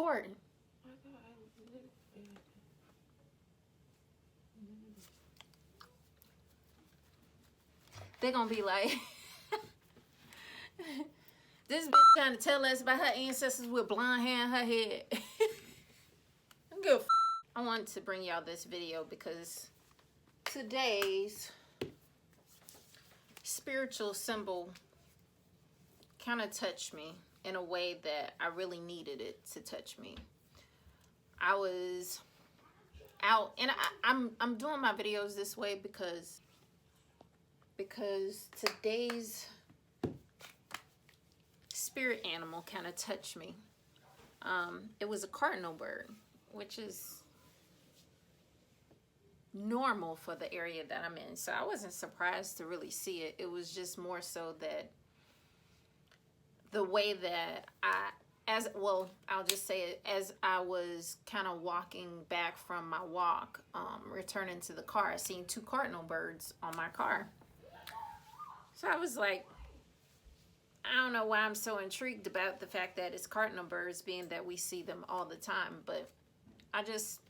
recording. They're gonna be like, this bitch trying to tell us about her ancestors with blonde hair in her head. Good. I wanted to bring y'all this video because today's spiritual symbol kind of touched me in a way that I really needed it to touch me. I was out, and I'm doing my videos this way because today's spirit animal kind of touched me. It was a cardinal bird, which is normal for the area that I'm in. So I wasn't surprised to really see it. It was just more so that the way that I'll just say it, as I was kind of walking back from my walk, returning to the car, I seen 2 cardinal birds on my car. So I was like, I don't know why I'm so intrigued about the fact that it's cardinal birds, being that we see them all the time. But I just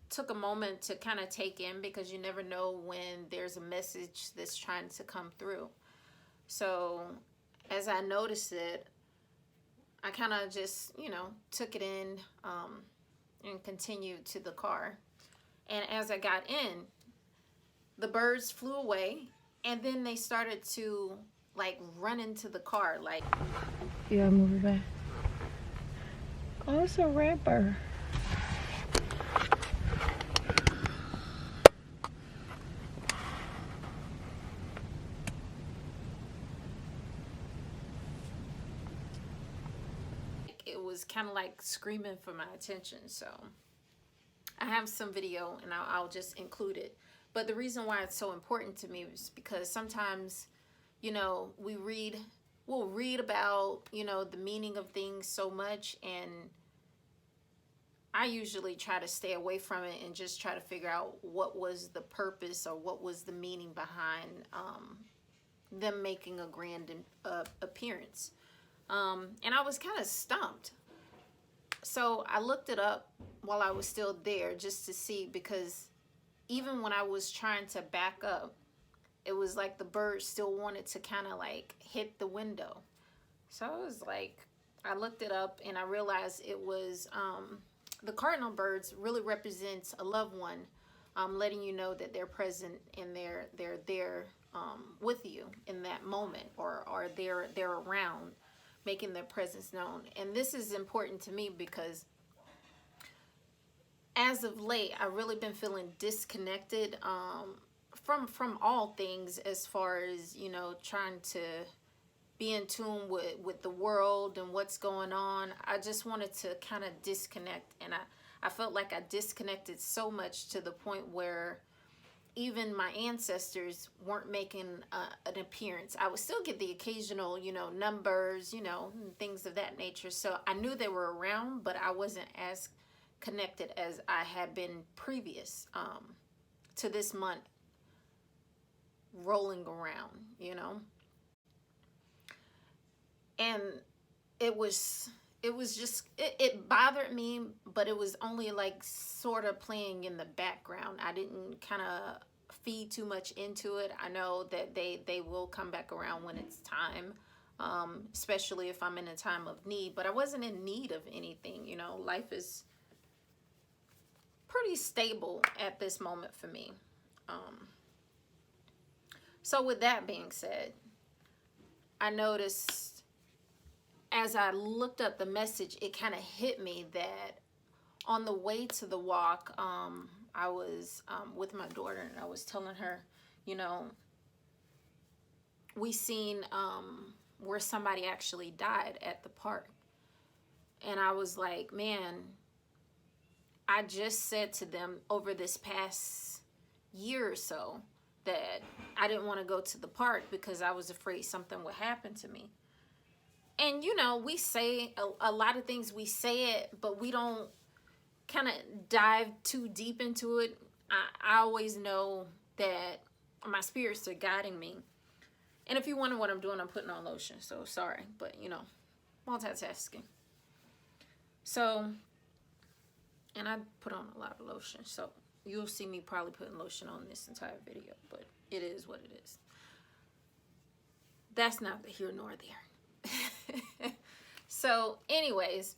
took a moment to kind of take in, because you never know when there's a message that's trying to come through. So as I noticed it, I kind of just, took it in and continued to the car. And as I got in, the birds flew away, and then they started to like run into the car. Like, yeah, move it back. Oh, it's a rapper. it was kind of like screaming for my attention. So I have some video, and I'll just include it. But the reason why it's so important to me is because sometimes, we'll read about, the meaning of things so much, and I usually try to stay away from it and just try to figure out what was the purpose or what was the meaning behind them making a grand appearance. And I was kind of stumped. So I looked it up while I was still there just to see, because even when I was trying to back up, it was like the bird still wanted to kind of like hit the window. So I was like, I looked it up and I realized it was the cardinal birds really represents a loved one, letting you know that they're present and they're there with you in that moment, or they're around, making their presence known. And this is important to me because as of late, I've really been feeling disconnected from all things, as far as, trying to be in tune with the world and what's going on. I just wanted to kind of disconnect, and I felt like I disconnected so much to the point where even my ancestors weren't making an appearance. I would still get the occasional, numbers, and things of that nature. So I knew they were around, but I wasn't as connected as I had been previous to this month rolling around, And it was just, it bothered me, but it was only like sort of playing in the background. I didn't kind of feed too much into it. I know that they will come back around when it's time, especially if I'm in a time of need. But I wasn't in need of anything. Life is pretty stable at this moment for me. So with that being said, I noticed as I looked up the message, it kind of hit me that on the way to the walk, I was with my daughter, and I was telling her, we seen where somebody actually died at the park. And I was like, man, I just said to them over this past year or so that I didn't want to go to the park because I was afraid something would happen to me. And, we say a lot of things, we say it, but we don't kind of dive too deep into it. I always know that my spirits are guiding me. And if you wonder what I'm doing, I'm putting on lotion. So sorry, but, multitasking. So, and I put on a lot of lotion, so you'll see me probably putting lotion on this entire video, but it is what it is. That's neither here nor there. So, anyways,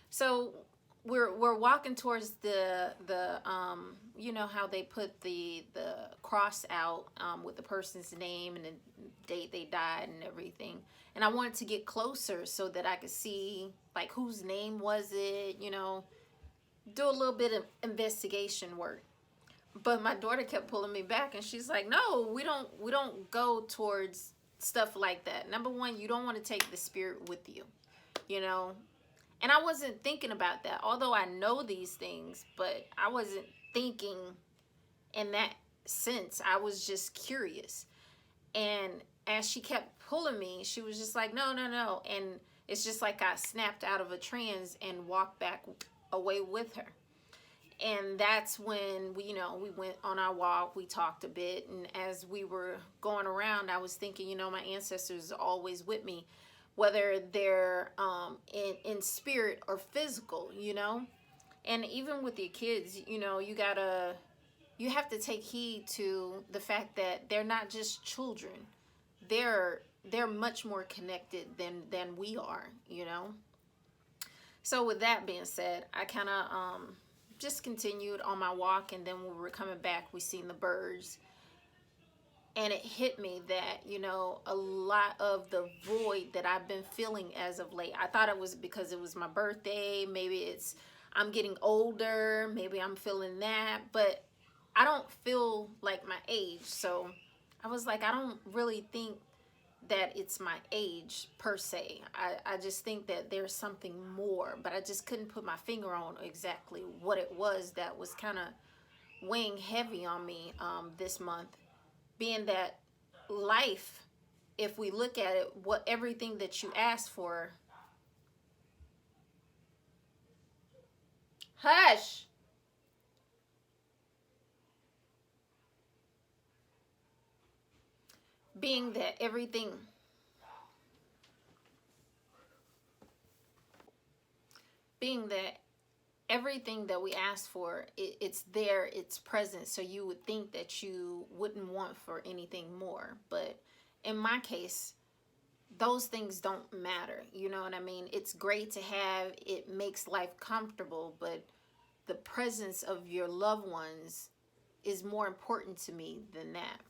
so we're walking towards the you know how they put the cross out with the person's name and the date they died and everything, and I wanted to get closer so that I could see like whose name was it, you know, do a little bit of investigation work. But my daughter kept pulling me back, and she's like, no, we don't go towards stuff like that. Number one, you don't want to take the spirit with you, you know. And I wasn't thinking about that, although I know these things, but I wasn't thinking in that sense. I was just curious. And as she kept pulling me, she was just like, no, no, no. And it's just like I snapped out of a trance and walked back away with her. And that's when we, you know, we went on our walk, we talked a bit. And as we were going around, I was thinking, you know, my ancestors are always with me, whether they're in spirit or physical, you know. And even with your kids, you know, you have to take heed to the fact that they're not just children. They're much more connected than we are, you know. So with that being said, I kind of just continued on my walk, and then when we were coming back, we seen the birds. And it hit me that, you know, a lot of the void that I've been feeling as of late, I thought it was because it was my birthday. Maybe it's I'm getting older. Maybe I'm feeling that. But I don't feel like my age. So I was like, I don't really think that it's my age per se. I just think that there's something more. But I just couldn't put my finger on exactly what it was that was kind of weighing heavy on me this month. Being that life, if we look at it, what everything that you ask for, hush, being that everything that we ask for, it's there, it's present, so you would think that you wouldn't want for anything more. But in my case, those things don't matter, you know what I mean? It's great to have, it makes life comfortable, but the presence of your loved ones is more important to me than that.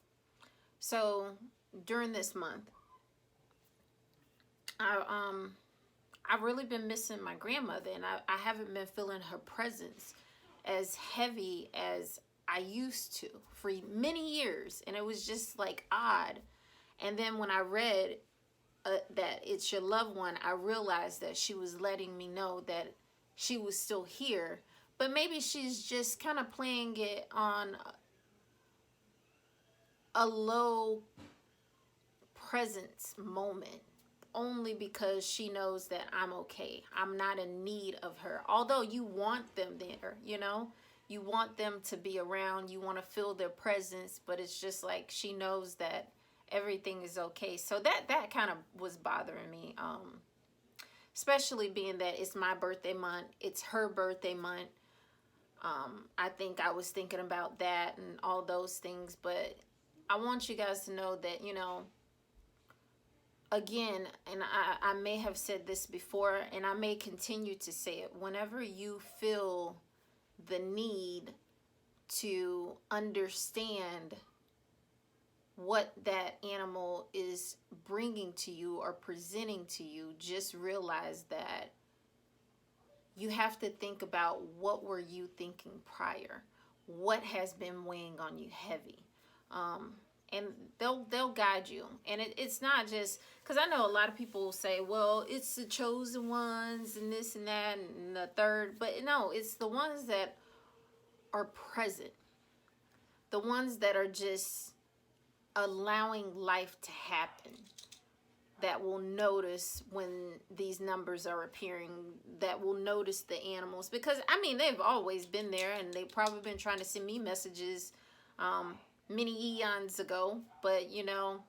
So during this month, I've really been missing my grandmother, and I haven't been feeling her presence as heavy as I used to for many years. And it was just like odd. And then when I read that it's your loved one, I realized that she was letting me know that she was still here. But maybe she's just kind of playing it on a low presence moment, only because she knows that I'm okay. I'm not in need of her. Although you want them there, you know, you want them to be around, you want to feel their presence, but it's just like she knows that everything is okay. So that kind of was bothering me, especially being that it's my birthday month, it's her birthday month. I think I was thinking about that and all those things, but I want you guys to know that, you know, again, and I may have said this before, and I may continue to say it, whenever you feel the need to understand what that animal is bringing to you or presenting to you, just realize that you have to think about what were you thinking prior, what has been weighing on you heavy. And they'll guide you. And it's not just, because I know a lot of people will say, well, it's the chosen ones and this and that and the third. But no, it's the ones that are present. The ones that are just allowing life to happen. That will notice when these numbers are appearing. That will notice the animals. Because, I mean, they've always been there. And they've probably been trying to send me messages many eons ago, but you know,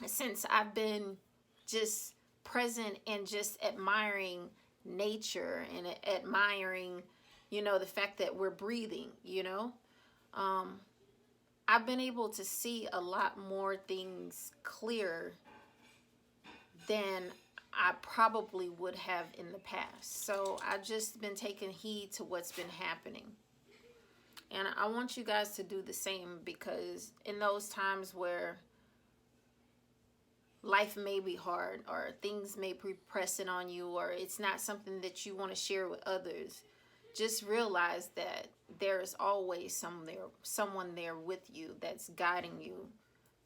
since I've been just present and just admiring nature and admiring, you know, the fact that we're breathing, you know. I've been able to see a lot more things clear than I probably would have in the past. So I've just been taking heed to what's been happening. And I want you guys to do the same, because in those times where life may be hard or things may be pressing on you, or it's not something that you want to share with others, just realize that there's always someone there with you that's guiding you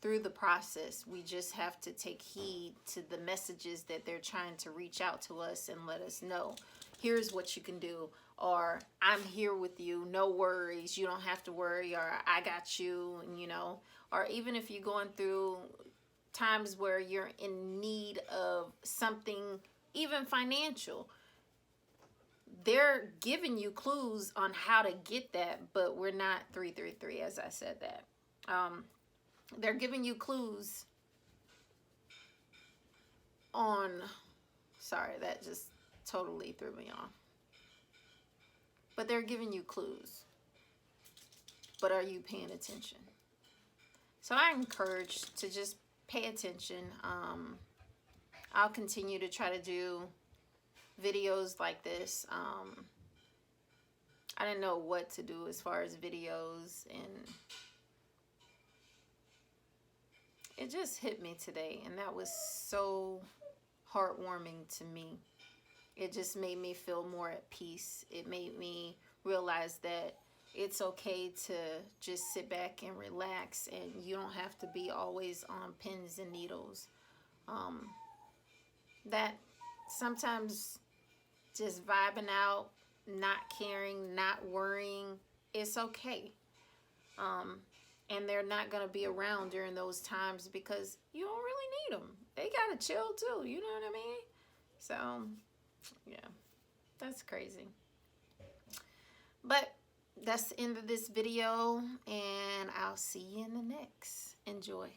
through the process. We just have to take heed to the messages that they're trying to reach out to us and let us know, here's what you can do, or I'm here with you, no worries, you don't have to worry, or I got you, and you know, or even if you're going through times where you're in need of something, even financial, they're giving you clues on how to get that. But we're not 333, as I said that. They're giving you clues on, sorry, that just totally threw me off. But they're giving you clues. But are you paying attention? So I encourage to just pay attention. I'll continue to try to do videos like this. I didn't know what to do as far as videos, and it just hit me today, and that was so heartwarming to me. It just made me feel more at peace. It made me realize that it's okay to just sit back and relax, and you don't have to be always on pins and needles. That sometimes just vibing out, not caring, not worrying, it's okay. And they're not going to be around during those times because you don't really need them. They got to chill too, you know what I mean? So, yeah, that's crazy. But that's the end of this video, and I'll see you in the next. Enjoy.